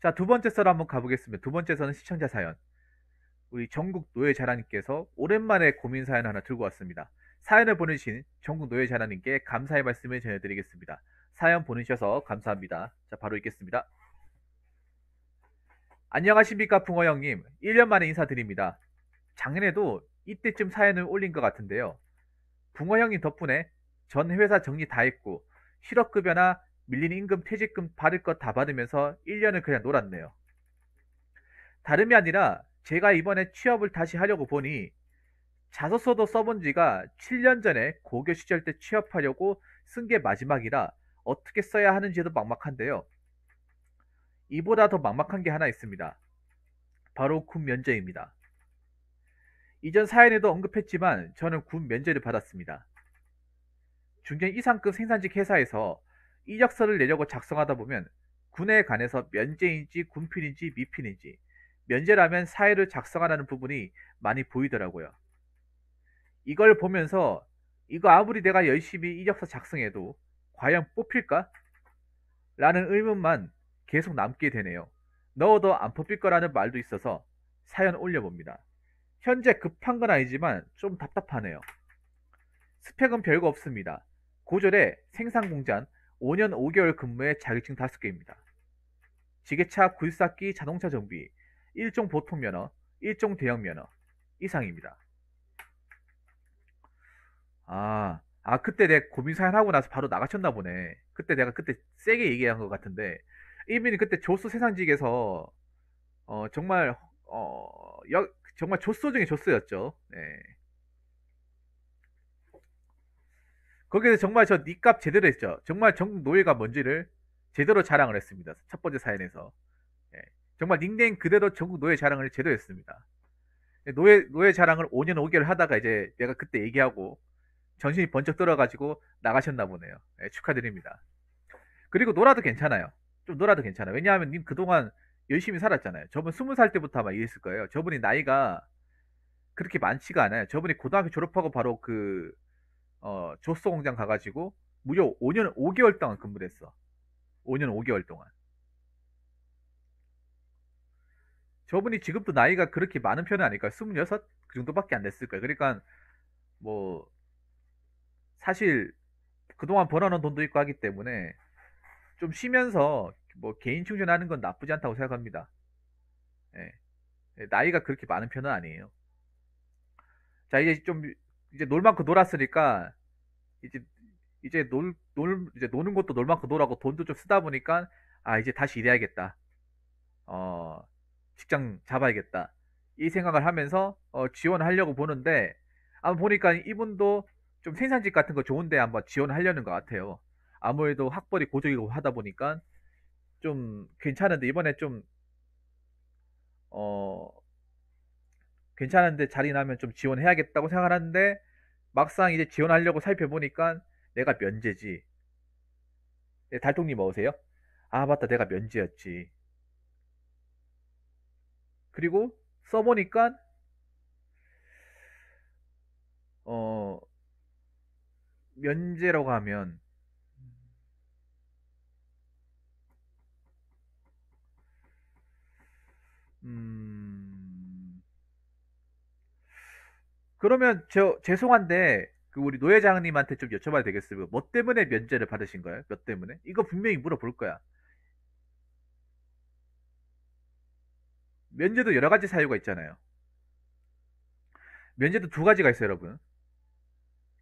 자, 두 번째 썰 한번 가보겠습니다. 두 번째 썰은 시청자 사연. 우리 전국 노예자랑님께서 오랜만에 고민 사연 하나 들고 왔습니다. 사연을 보내주신 전국 노예자랑님께 감사의 말씀을 전해드리겠습니다. 사연 보내주셔서 감사합니다. 자, 바로 읽겠습니다. 안녕하십니까, 붕어 형님. 1년 만에 인사드립니다. 작년에도 이때쯤 사연을 올린 것 같은데요. 붕어 형님 덕분에 전 회사 정리 다 했고, 실업급여나 밀린 임금, 퇴직금 받을 것 다 받으면서 1년을 그냥 놀았네요. 다름이 아니라 제가 이번에 취업을 다시 하려고 보니 자소서도 써본 지가 7년 전에 고교 시절 때 취업하려고 쓴 게 마지막이라 어떻게 써야 하는지도 막막한데요. 이보다 더 막막한 게 하나 있습니다. 바로 군 면제입니다. 이전 사연에도 언급했지만 저는 군 면제를 받았습니다. 중견 이상급 생산직 회사에서 이력서를 내려고 작성하다 보면 군에 관해서 면제인지 군필인지 미필인지 면제라면 사회를 작성하라는 부분이 많이 보이더라고요. 이걸 보면서 이거 아무리 내가 열심히 이력서 작성해도 과연 뽑힐까? 라는 의문만 계속 남게 되네요. 넣어도 안 뽑힐 거라는 말도 있어서 사연 올려봅니다. 현재 급한 건 아니지만 좀 답답하네요. 스펙은 별거 없습니다. 고졸에 생산공장 5년 5개월 근무에 자격증 5개입니다. 지게차, 굴삭기, 자동차 정비, 1종 보통 면허, 1종 대형 면허 이상입니다. 그때 내 고민 사연하고 나서 바로 나가셨나 보네. 그때 내가 그때 세게 얘기한 것 같은데, 이민이 그때 조수 세상직에서, 정말, 정말 조수 중에 조수였죠. 네. 거기서 정말 저 니값 제대로 했죠. 정말 전국 노예가 뭔지를 제대로 자랑을 했습니다. 첫 번째 사연에서. 예. 정말 닉네임 그대로 전국 노예 자랑을 제대로 했습니다. 노예 자랑을 5년 5개월 하다가 이제 내가 그때 얘기하고 정신이 번쩍 들어가지고 나가셨나 보네요. 예, 축하드립니다. 그리고 놀아도 괜찮아요. 좀 놀아도 괜찮아요. 왜냐하면 님 그동안 열심히 살았잖아요. 저분 20살 때부터 아마 일했을 거예요. 저분이 나이가 그렇게 많지가 않아요. 저분이 고등학교 졸업하고 바로 조스 공장 가가지고 무려 5년 5개월 동안 근무를 했어. 5년 5개월 동안. 저분이 지금도 나이가 그렇게 많은 편은 아닐까요? 26? 그 정도밖에 안 됐을 거예요. 그러니까 뭐 사실 그동안 벌어놓은 돈도 있고 하기 때문에 좀 쉬면서 뭐 개인 충전하는 건 나쁘지 않다고 생각합니다. 예. 예, 나이가 그렇게 많은 편은 아니에요. 자, 이제 놀 만큼 놀았으니까, 이제, 이제 노는 것도 놀 만큼 놀라고 돈도 좀 쓰다 보니까, 이제 다시 일해야겠다. 어, 직장 잡아야겠다. 이 생각을 하면서, 지원하려고 보는데, 보니까 이분도 좀 생산직 같은 거 좋은데 한번 지원하려는 것 같아요. 아무래도 학벌이 고졸이고 하다 보니까, 좀 괜찮은데, 이번에 좀, 어, 괜찮은데 자리 나면 좀 지원해야겠다고 생각하는데 막상 이제 지원하려고 살펴보니까 내가 면제지. 네, 달통님 어서세요? 맞다, 내가 면제였지. 그리고 써보니까 어 면제라고 하면 음 그러면 저 죄송한데 그 우리 노회장님한테 좀 여쭤봐도 되겠어요? 뭐 때문에 면제를 받으신 거예요? 몇 때문에? 이거 분명히 물어볼 거야. 면제도 여러 가지 사유가 있잖아요. 면제도 두 가지가 있어요, 여러분.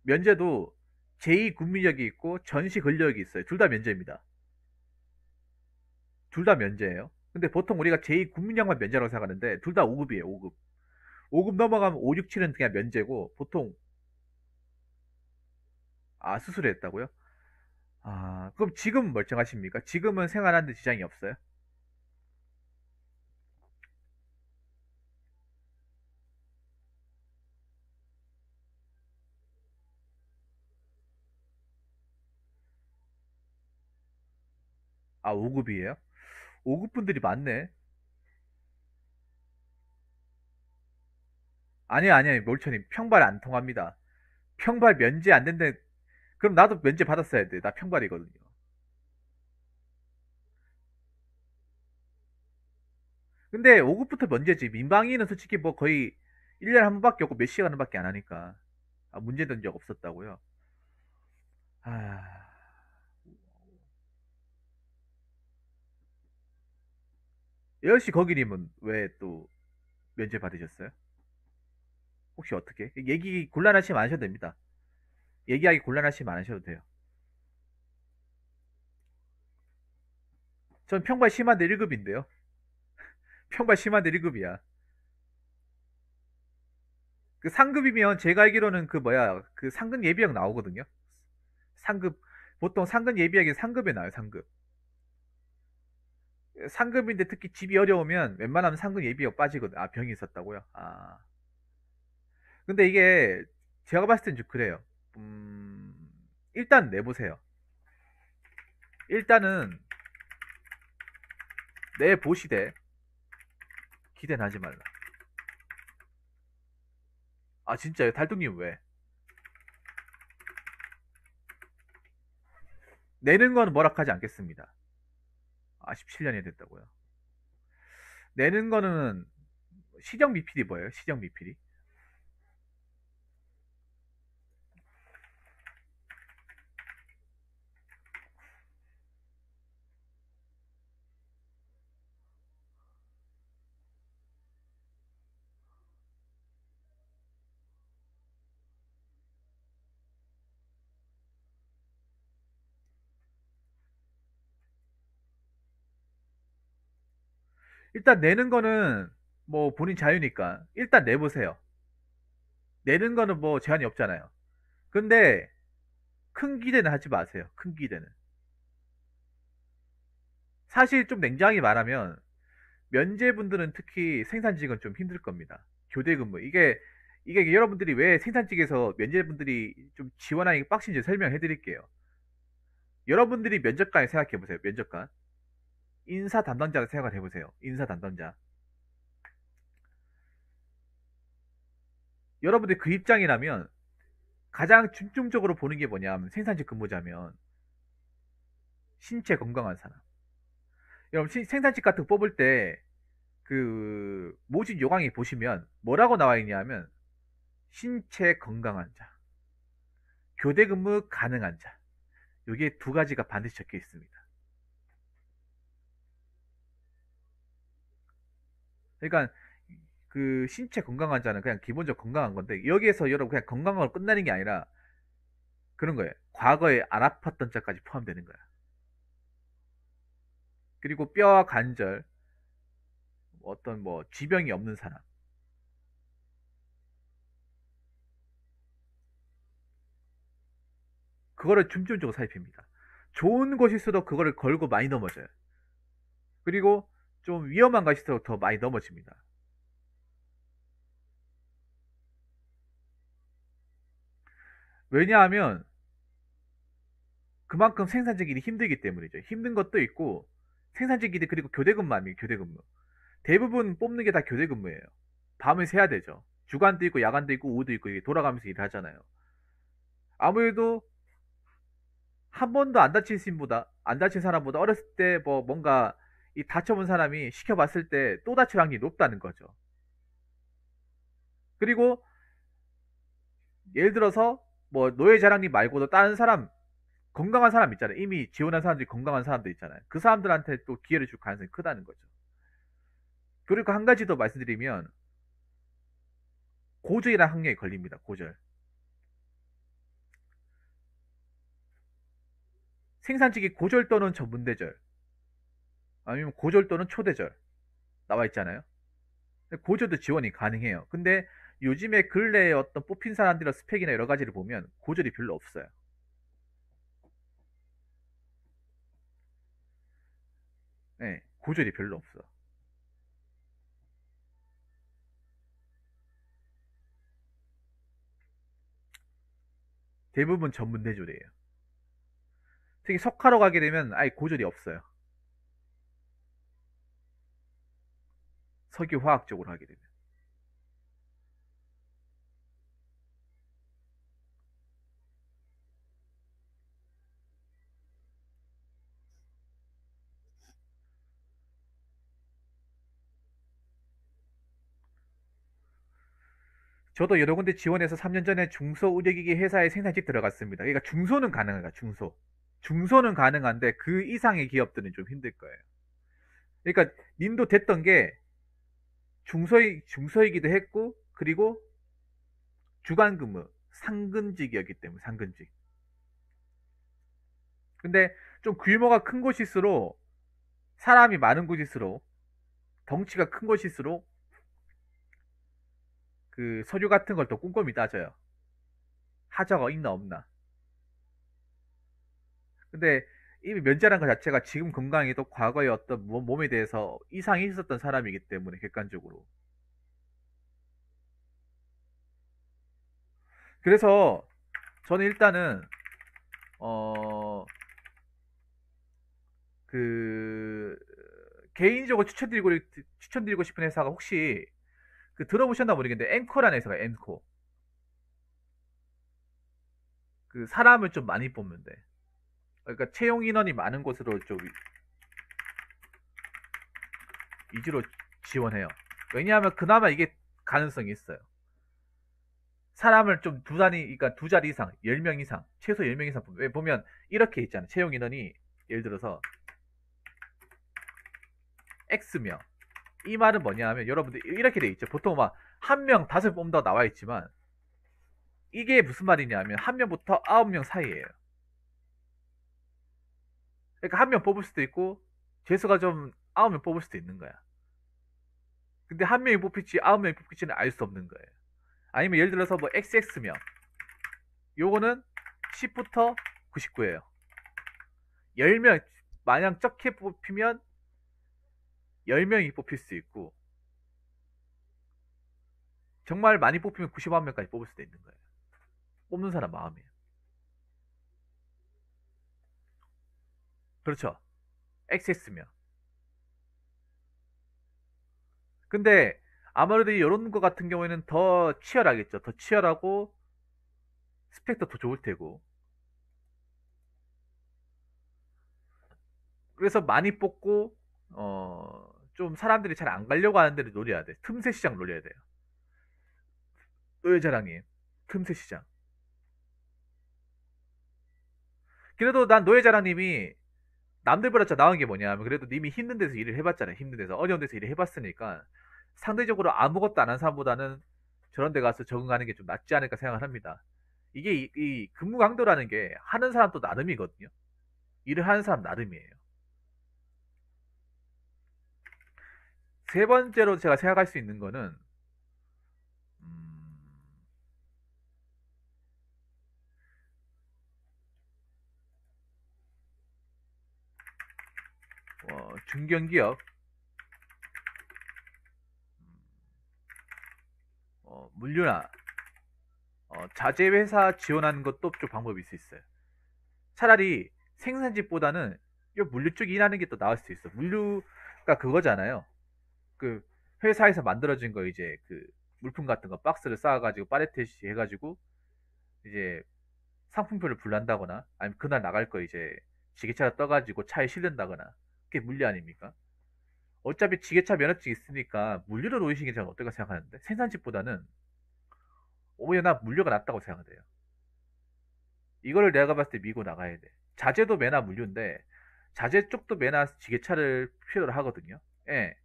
면제도 제2 군민력이 있고 전시 근력이 있어요. 둘 다 면제입니다. 둘 다 면제예요. 근데 보통 우리가 제2 국민력만 면제라고 생각하는데 둘 다 5급이에요. 5급. 5급 넘어가면 5, 6, 7은 그냥 면제고 보통 수술을 했다고요? 그럼 지금 멀쩡하십니까? 지금은 생활하는데 지장이 없어요? 5급이에요? 5급 분들이 많네. 아니요, 몰천님. 평발 안 통합니다. 평발 면제 안 된대. 그럼 나도 면제 받았어야 돼. 나 평발이거든요. 근데 5급부터 면제지. 민방위는 솔직히 뭐 거의 1년에 한 번밖에 없고 몇 시간밖에 안 하니까. 아, 문제된 적 없었다고요? 아, 여시 거기님은 왜 또 면제 받으셨어요? 혹시 어떻게? 얘기 곤란하시면 안 하셔도 됩니다. 얘기하기 곤란하시면 안 하셔도 돼요. 전 평발 심한데 1급인데요. 평발 심한데 1급이야. 그 상급이면 제가 알기로는 그 뭐야 그 상급 예비역 나오거든요. 상급 보통 상급 예비역이 상급에 나와요. 상급. 상급인데 특히 집이 어려우면 웬만하면 상급 예비역 빠지거든. 아 병이 있었다고요? 아 근데 이게 제가 봤을 땐 좀 그래요. 음 일단 내보세요. 일단은 내보시되 기대는 하지 말라. 아 진짜요? 달동님 왜? 내는 건 뭐락하지 않겠습니다. 아 17년이 됐다고요? 내는 거는 시정 미필이 뭐예요? 시정 미필이? 일단 내는 거는 뭐 본인 자유니까 일단 내보세요. 내는 거는 뭐 제한이 없잖아요. 근데 큰 기대는 하지 마세요. 큰 기대는. 사실 좀 냉정하게 말하면 면제분들은 특히 생산직은 좀 힘들 겁니다. 교대 근무. 이게 여러분들이 왜 생산직에서 면제분들이 좀 지원하기 빡신지 설명해 드릴게요. 여러분들이 면접관을 생각해 보세요. 면접관. 인사 담당자를 생각해 보세요. 인사 담당자. 여러분들 그 입장이라면 가장 중점적으로 보는 게 뭐냐면 생산직 근무자면 신체 건강한 사람. 여러분 생산직 같은 거 뽑을 때 그 모집 요강에 보시면 뭐라고 나와 있냐면 신체 건강한 자, 교대 근무 가능한 자. 요게 두 가지가 반드시 적혀 있습니다. 그러니까 그 신체 건강한 자는 그냥 기본적 건강한 건데 여기에서 여러분 그냥 건강으로 끝나는 게 아니라 그런 거예요. 과거에 안 아팠던 자까지 포함되는 거야. 그리고 뼈와 관절, 어떤 뭐 지병이 없는 사람. 그거를 중점적으로 살핍니다. 좋은 곳일수록 그거를 걸고 많이 넘어져요. 그리고 좀 위험한 것일수록 더 많이 넘어집니다. 왜냐하면 그만큼 생산직일이 힘들기 때문이죠. 힘든 것도 있고 생산직일이 그리고 교대근무합니다. 교대근무. 대부분 뽑는 게 다 교대근무예요. 밤을 새야 되죠. 주간도 있고 야간도 있고 오후도 있고 이게 돌아가면서 일을 하잖아요. 아무래도 한 번도 안 다친 사람보다 어렸을 때 뭐 뭔가 이 다쳐본 사람이 시켜봤을 때 또 다칠 확률이 높다는 거죠. 그리고 예를 들어서 뭐 노예 자랑님 말고도 다른 사람 건강한 사람 있잖아요. 이미 지원한 사람들이 건강한 사람도 있잖아요. 그 사람들한테 또 기회를 줄 가능성이 크다는 거죠. 그리고 한 가지 더 말씀드리면 고졸이라는 학력이 걸립니다. 고졸. 생산직이 고졸 또는 전문대졸 아니면 고졸 또는 초대졸 나와 있잖아요. 고졸도 지원이 가능해요. 근데 요즘에 근래에 어떤 뽑힌 사람들의 스펙이나 여러 가지를 보면 고졸이 별로 없어요. 네, 고졸이 별로 없어. 대부분 전문대졸이에요. 특히 석화로 가게 되면 아예 고졸이 없어요. 석유화학 쪽으로 하게 되면. 저도 여러 군데 지원해서 3년 전에 중소의료기기 회사에 생산직 들어갔습니다. 그러니까 중소는 가능해요. 중소. 중소는 가능한데 그 이상의 기업들은 좀 힘들 거예요. 그러니까 님도 됐던 게 중소이기도 했고 그리고 주간 근무 상근직이었기 때문에 상근직. 근데 좀 규모가 큰 곳일수록 사람이 많은 곳일수록 덩치가 큰 곳일수록 그 서류 같은 걸 더 꼼꼼히 따져요. 하자가 있나 없나. 근데 이미 면제라는 것 자체가 지금 건강이 또 과거의 어떤 몸에 대해서 이상이 있었던 사람이기 때문에 객관적으로. 그래서 저는 일단은 어 그 개인적으로 추천드리고 싶은 회사가 혹시 그 들어보셨나 모르겠는데 앵커라는 회사가 앵커. 그 사람을 좀 많이 뽑는데. 그러니까 채용 인원이 많은 곳으로 좀 위주로 지원해요. 왜냐하면 그나마 이게 가능성이 있어요. 사람을 좀 두 단위, 그러니까 두 자리 이상, 10명 이상, 최소 10명 이상 왜 보면 이렇게 있잖아요. 채용 인원이 예를 들어서 X명. 이 말은 뭐냐 하면 여러분들 이렇게 돼 있죠. 보통 막 한 명, 5명 뽑는다고 나와 있지만 이게 무슨 말이냐 하면 한 명부터 9명 사이예요. 그러니까 한 명 뽑을 수도 있고 재수가 좀 9명 뽑을 수도 있는 거야. 근데 한 명이 뽑힐지 9명이 뽑힐지는 알 수 없는 거예요. 아니면 예를 들어서 뭐 XX명. 요거는 10부터 99예요. 10명, 마냥 적게 뽑히면 10명이 뽑힐 수 있고, 정말 많이 뽑히면 91명까지 뽑을 수도 있는 거예요. 뽑는 사람 마음이에요. 그렇죠. XX명. 근데 아무래도 이런 거 같은 경우에는 더 치열하겠죠. 더 치열하고 스펙도 더 좋을 테고. 그래서 많이 뽑고 좀 사람들이 잘 안 가려고 하는 데를 노려야 돼. 틈새 시장 노려야 돼요. 노예자랑님, 틈새 시장. 그래도 난 노예자랑님이 남들보다 더 나은 게 뭐냐면 그래도 님이 힘든 데서 일을 해봤잖아요. 힘든 데서 어려운 데서 일을 해봤으니까 상대적으로 아무것도 안 한 사람보다는 저런 데 가서 적응하는 게 좀 낫지 않을까 생각을 합니다. 이게 이 근무 강도라는 게 하는 사람 또 나름이거든요. 일을 하는 사람 나름이에요. 세 번째로 제가 생각할 수 있는 거는 음, 중견기업 물류나 자재회사 지원하는 것도 좀 방법이 있을 수 있어요. 차라리 생산직보다는 요 물류 쪽 일하는 게 또 나을 수 있어. 물류가 그거잖아요. 그 회사에서 만들어진 거 이제 그 물품 같은 거 박스를 쌓아가지고 파레트시 해가지고 이제 상품표를 분란다거나 아니면 그날 나갈 거 이제 지게차를 떠가지고 차에 실른다거나 그게 물류 아닙니까? 어차피 지게차 면허증 있으니까 물류를 놓으시는 게 저는 어떨까 생각하는데 생산직보다는 오히려 나 물류가 낫다고 생각돼요. 이거를 내가 봤을 때 미고 나가야 돼. 자재도 매나 물류인데 자재 쪽도 매나 지게차를 필요로 하거든요. 예.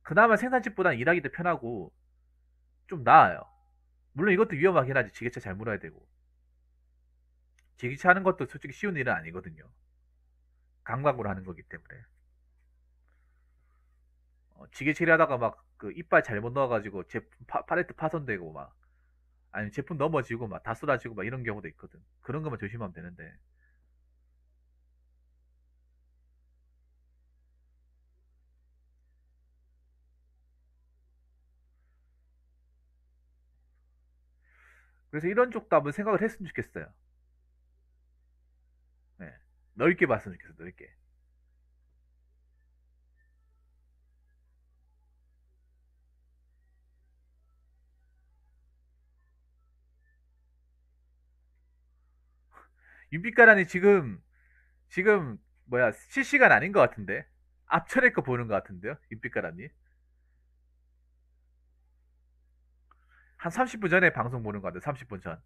그나마 생산직보다는 일하기도 편하고 좀 나아요. 물론 이것도 위험하긴 하지. 지게차 잘 몰아야 되고. 지게차 하는 것도 솔직히 쉬운 일은 아니거든요. 감각으로 하는 거기 때문에. 지게차 일하다가 막 그 이빨 잘못 넣어가지고 제품 팔레트 파손되고 막 아니면 제품 넘어지고 막 다 쏟아지고 막 이런 경우도 있거든. 그런 것만 조심하면 되는데. 그래서 이런 쪽도 한번 생각을 했으면 좋겠어요. 네. 넓게 봤으면 좋겠어, 넓게. 윤빛가란이 지금 뭐야 실시간 아닌 것 같은데 앞철의 거 보는 것 같은데요, 윤빛가란이. 한 30분 전에 방송 보는 것 같아요. 30분 전.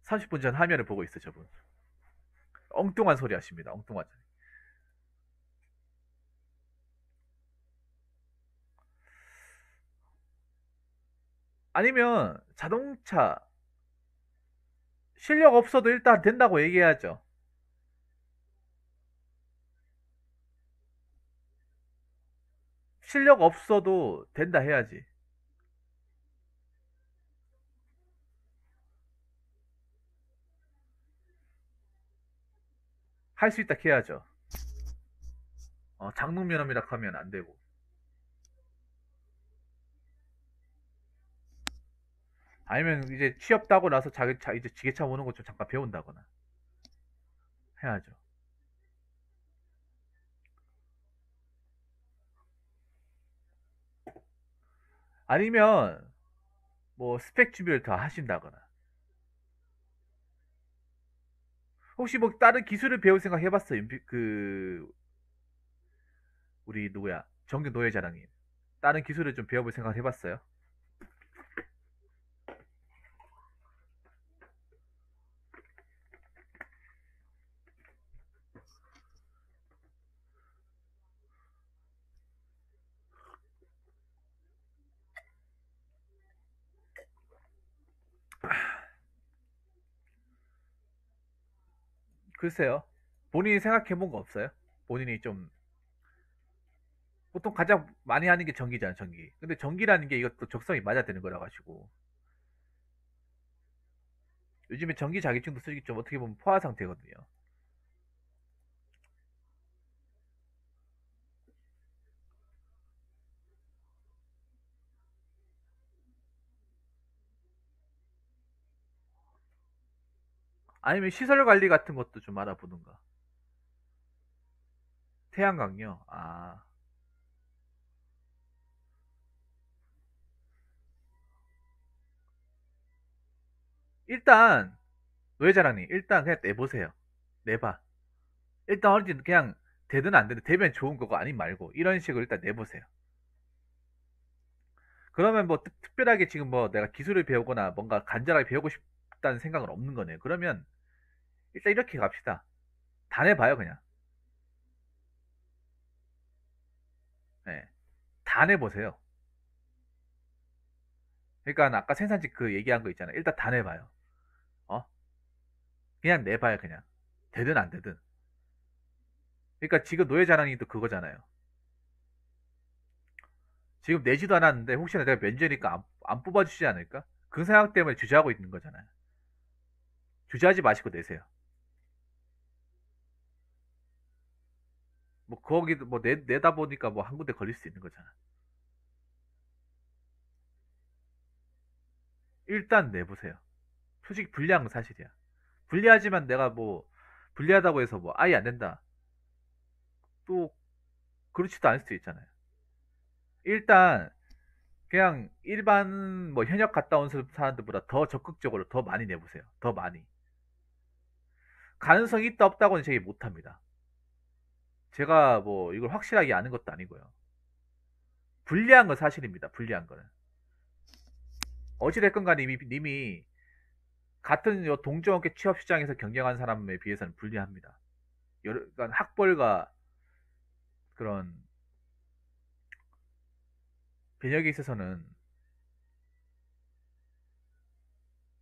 30분 전 화면을 보고 있어, 저분. 엉뚱한 소리 하십니다. 엉뚱한 소리. 아니면 자동차 실력 없어도 일단 된다고 얘기해야죠. 실력 없어도 된다 해야지. 할 수 있다 해야죠. 장롱면허이라 하면 안 되고. 아니면 이제 취업 따고 나서 자기 차 이제 지게차 모는 거 좀 잠깐 배운다거나 해야죠. 아니면 뭐 스펙 준비를 더 하신다거나. 혹시 뭐 다른 기술을 배울 생각 해봤어요? 우리 누구야? 정규 노예자랑님. 다른 기술을 좀 배워볼 생각 해봤어요? 글쎄요. 본인이 생각해본 거 없어요? 본인이 좀 보통 가장 많이 하는 게 전기잖아, 전기. 근데 전기라는 게 이것도 적성이 맞아야 되는 거라 가지고 요즘에 전기 자격증도 쓰기 좀 어떻게 보면 포화 상태거든요. 아니면 시설 관리 같은 것도 좀 알아보든가. 태양광요. 일단 노예자랑님 일단 그냥 내보세요. 내봐. 일단 어디 그냥 되든 안 되든 되면 좋은 거고 아니면 말고 이런 식으로 일단 내보세요. 그러면 뭐 특별하게 지금 뭐 내가 기술을 배우거나 뭔가 간절하게 배우고 싶다는 생각은 없는 거네요. 그러면 일단 이렇게 갑시다. 다 내봐요 그냥. 네. 다 내보세요. 그러니까 아까 생산직 그 얘기한 거 있잖아요. 일단 다 내봐요. 어? 그냥 내봐요 그냥. 되든 안 되든. 그러니까 지금 노예자랑이도 그거잖아요. 지금 내지도 않았는데 혹시나 내가 면제니까 안 뽑아주지 않을까? 그 생각 때문에 주저하고 있는 거잖아요. 주저하지 마시고 내세요. 뭐 거기도 뭐 내다 보니까 뭐 한 군데 걸릴 수 있는 거잖아. 일단 내보세요. 솔직히 불리한 건 사실이야. 불리하지만 내가 뭐 불리하다고 해서 뭐 아예 안 된다. 또 그렇지도 않을 수도 있잖아요. 일단 그냥 일반 뭐 현역 갔다 온 사람들보다 더 적극적으로 더 많이 내보세요. 더 많이. 가능성이 있다 없다고는 제가 못합니다. 제가 뭐 이걸 확실하게 아는 것도 아니고요. 불리한 건 사실입니다. 불리한 거는. 어찌됐건 간에 님이 같은 요 동종업계 취업 시장에서 경쟁한 사람에 비해서는 불리합니다. 그러니까 학벌과 그런 변혁에 있어서는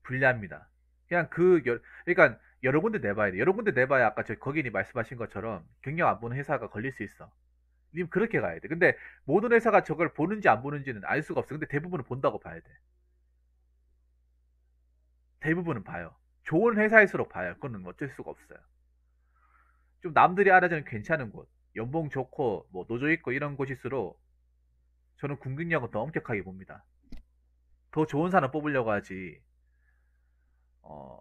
불리합니다. 그냥 그러니까 여러 군데 내봐야 돼. 여러 군데 내봐야 아까 저 거기니 말씀하신 것처럼 경력 안 보는 회사가 걸릴 수 있어. 님 그렇게 가야 돼. 근데 모든 회사가 저걸 보는지 안 보는지는 알 수가 없어. 근데 대부분은 본다고 봐야 돼. 대부분은 봐요. 좋은 회사일수록 봐요. 그거는 어쩔 수가 없어요. 좀 남들이 알아주는 괜찮은 곳, 연봉 좋고 뭐 노조 있고 이런 곳일수록 저는 군경력은 더 엄격하게 봅니다. 더 좋은 사람 뽑으려고 하지. 어,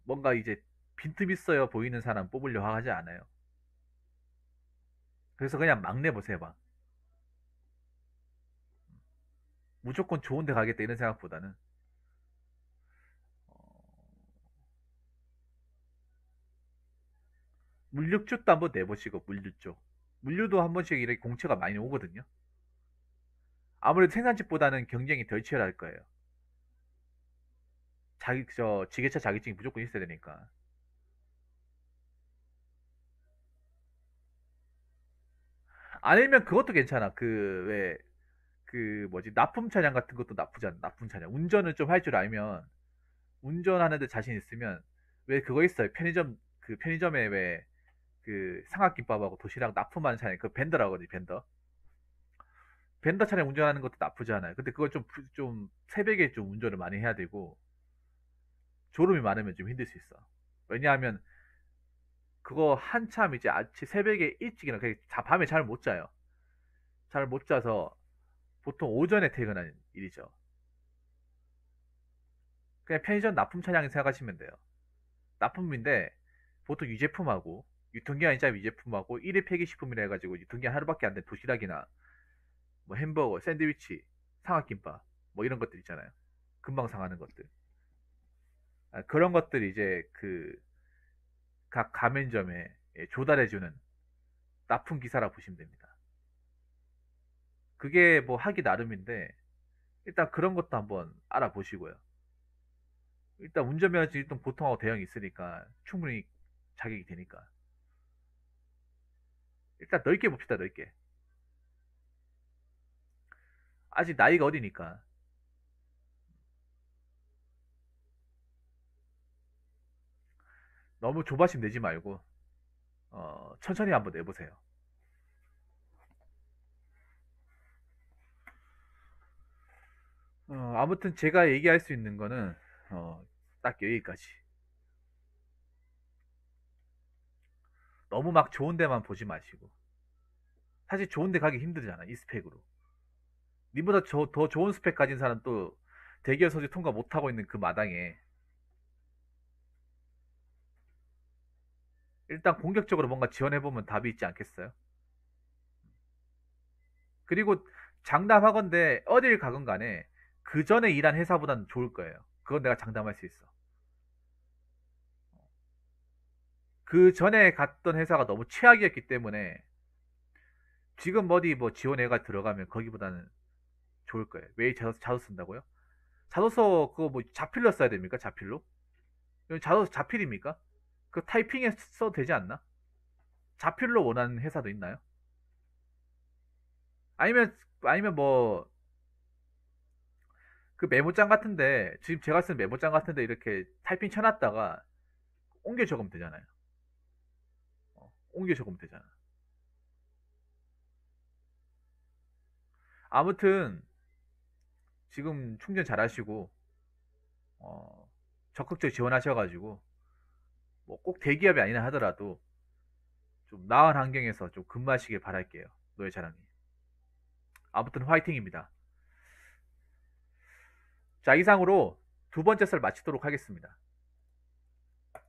뭔가 이제 빈틈 있어요 보이는 사람 뽑으려고 하지 않아요. 그래서 그냥 막 내보세요, 막. 무조건 좋은 데 가겠다 이런 생각보다는 어, 물류 쪽도 한번 내보시고 물류 쪽. 물류도 한 번씩 이렇게 공채가 많이 오거든요. 아무래도 생산직보다는 경쟁이 덜 치열할 거예요. 지게차 자격증이 무조건 있어야 되니까. 아니면 그것도 괜찮아. 뭐지, 납품 차량 같은 것도 나쁘지 않아. 납품 차량. 운전을 좀 할 줄 알면, 운전하는데 자신 있으면, 왜 그거 있어요. 편의점에 왜, 삼각김밥하고 도시락 납품하는 차량, 그 벤더라고 하지, 벤더. 벤더 차량 운전하는 것도 나쁘지 않아요. 근데 그걸 좀 새벽에 좀 운전을 많이 해야 되고, 졸음이 많으면 좀 힘들 수 있어. 왜냐하면, 그거 한참 이제 아침 새벽에 일찍 일어나, 밤에 잘 못 자요. 잘 못 자서, 보통 오전에 퇴근하는 일이죠. 그냥 편의점 납품 차량 생각하시면 돼요. 납품인데 보통 유제품하고 유통기한이 짧은 유제품하고 1일 폐기식품이라 해가지고 유통기한 하루밖에 안 된 도시락이나 뭐 햄버거, 샌드위치, 상하김밥 뭐 이런 것들 있잖아요. 금방 상하는 것들. 그런 것들이 이제 각 가맹점에 조달해주는 납품 기사라 보시면 됩니다. 그게 뭐 하기 나름인데 일단 그런 것도 한번 알아보시고요. 일단 운전면허증 일단 보통하고 대형이 있으니까 충분히 자격이 되니까 일단 넓게 봅시다. 넓게. 아직 나이가 어리니까 너무 조바심 내지 말고 천천히 한번 내보세요. 아무튼 제가 얘기할 수 있는 거는 딱 여기까지. 너무 막 좋은 데만 보지 마시고 사실 좋은 데 가기 힘들잖아 이 스펙으로. 니보다 더 좋은 스펙 가진 사람 또 대기업 소지 통과 못하고 있는 그 마당에 일단 공격적으로 뭔가 지원해보면 답이 있지 않겠어요? 그리고 장담하건대 어딜 가건 간에 그 전에 일한 회사보다는 좋을 거예요. 그건 내가 장담할 수 있어. 그 전에 갔던 회사가 너무 최악이었기 때문에 지금 어디 뭐 지원회가 들어가면 거기보다는 좋을 거예요. 왜 자소 쓴다고요? 자소서 그거 뭐 자필로 써야 됩니까? 자필로? 이건 자소서 자필입니까? 그 타이핑에 써도 되지 않나? 자필로 원하는 회사도 있나요? 아니면 뭐 그 메모장 같은데 지금 제가 쓴 메모장 같은데 이렇게 타이핑 쳐놨다가 옮겨 적으면 되잖아요. 옮겨 적으면 되잖아. 아무튼 지금 충전 잘 하시고 적극적으로 지원하셔가지고 뭐 꼭 대기업이 아니라 하더라도 좀 나은 환경에서 좀 근무하시길 바랄게요. 노예 자랑님. 아무튼 화이팅입니다. 자, 이상으로 두 번째 썰 마치도록 하겠습니다.